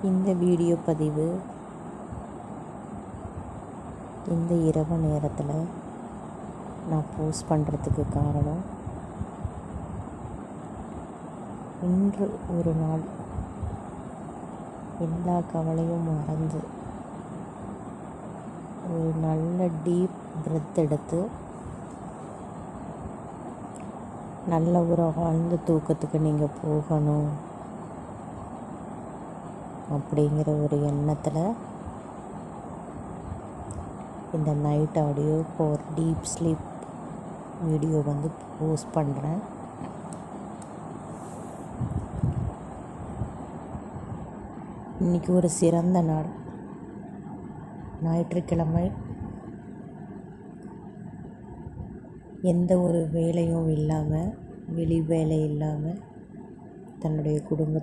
இந்த வீடியோ பதிவு இந்த இரவு நேரத்தில் நான் போஸ்ட் பண்ணுறதுக்கு காரணம், இன்று ஒரு நாள் எல்லா கவலையும் மறந்து ஒரு நல்ல டீப் பிரெத் எடுத்து நல்ல ஒரு ஆழ்ந்த தூக்கத்துக்கு நீங்கள் போகணும் அப்படிங்கிற ஒரு எண்ணத்தில் இந்த night audio for deep sleep video post பண்ணுறேன். இன்றைக்கி ஒரு சிறந்த நாள், ஞாயிற்றுக்கிழமை. எந்த ஒரு வேலையும் இல்லாமல், வெளி வேலை இல்லாமல் தன்னுடைய குடும்பத்தை